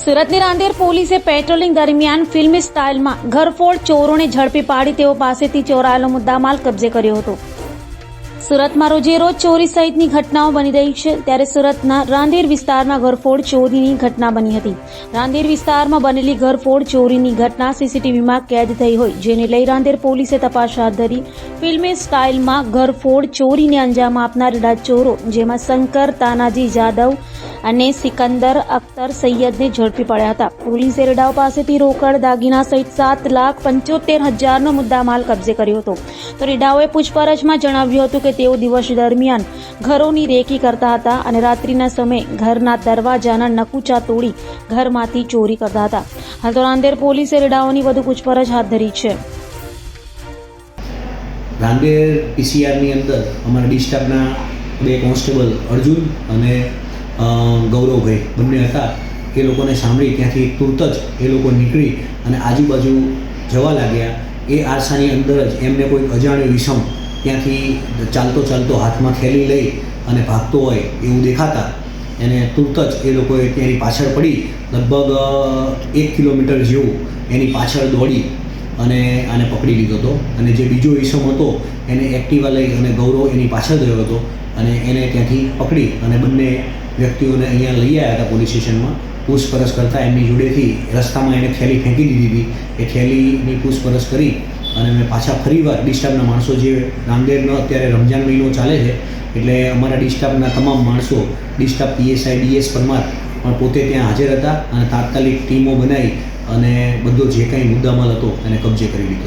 સુરતની રાંદેર પોલીસે પેટ્રોલિંગ દરમિયાન ફિલ્મી સ્ટાઇલમાં ઘરફોડ ચોરોને ઝડપી પાડી તેઓ પાસેથી ચોરાયેલો મુદ્દામાલ કબજે કર્યો હતો. સુરતમાં રોજેરોજ ચોરી સહિતની ઘટનાઓ બની રહી છે, ત્યારે સુરતના રાંદેર વિસ્તારમાં ઘરફોડ ચોરીની ઘટના બની હતી. રાંદેર વિસ્તારમાં બનેલી ઘરફોડ ચોરીની ઘટના સીસીટીવીમાં કેદ થઈ હોય, જેને લઈ રાંદેર પોલીસે તપાસ હાથ ધરી. ફિલ્મી સ્ટાઇલમાં ઘરફોડ ચોરીને અંજામ આપનાર ચોરો, જેમાં શંકર તાનાજી જાદવ અને સિકંદર અખ્તર સૈયદને ઝડપી પડ્યા હતા. પોલીસે રેડાઓ પાસેથી રોકડ, દાગીના સહિત 7,75,000નો મુદ્દામાલ કબજે કર્યો હતો. તો રેડાઓએ પૂછપરછમાં જણાવ્યું હતું કે તેઓ દિવસ દરમિયાન ઘરોની રેકી કરતા હતા અને રાત્રિના સમયે ઘરના દરવાજાના નકુચા તોડી ઘરમાંથી ચોરી કરતા હતા. હાલ તો રાંદેર પોલીસે રેડાઓની વધુ પૂછપરછ હાથ ધરી છે. રાંદેર પીસીઆરની અંદર અમારા ડિસ્ટ્રિક્ટના 2 કોન્સ્ટેબલ અર્જુન અને ગૌરવભાઈ બંને હતા. એ લોકોને સાંભળી ત્યાંથી તુરત જ એ લોકો નીકળી અને આજુબાજુ જવા લાગ્યા. એ આરસાની અંદર જ એમને કોઈ અજાણ્યો વિષમ ત્યાંથી ચાલતો હાથમાં થેલી લઈ અને ભાગતો હોય એવું દેખાતા એને તુરત જ એ લોકોએ ત્યાંની પાછળ પડી લગભગ 1 કિલોમીટર જેવું એની પાછળ દોડી અને આને પકડી લીધો હતો. અને જે બીજો વિષમ હતો એને એક્ટિવા લઈ અને ગૌરવ એની પાછળ ગયો હતો અને એને ત્યાંથી પકડી અને બંને વ્યક્તિઓને અહીંયા લઈ આવ્યા હતા પોલીસ સ્ટેશનમાં. પૂછપરછ કરતાં એમની જોડેથી રસ્તામાં એને થેલી ફેંકી દીધી હતી. એ થેલીની પૂછપરછ કરી અને મેં પાછા ફરીવાર ડિસ્ટ્રિક્ટના માણસો, જે રાંદેરનો અત્યારે રમજાન મહિનો ચાલે છે એટલે અમારા ડિસ્ટ્રિક્ટના તમામ માણસો, ડિસ્ટ્રિક્ટ પીએસઆઈ ડીએસ પરમાર પણ પોતે ત્યાં હાજર હતા અને તાત્કાલિક ટીમો બનાવી અને બધો જે કાંઈ મુદ્દામાલ હતો એને કબજે કરી લીધો.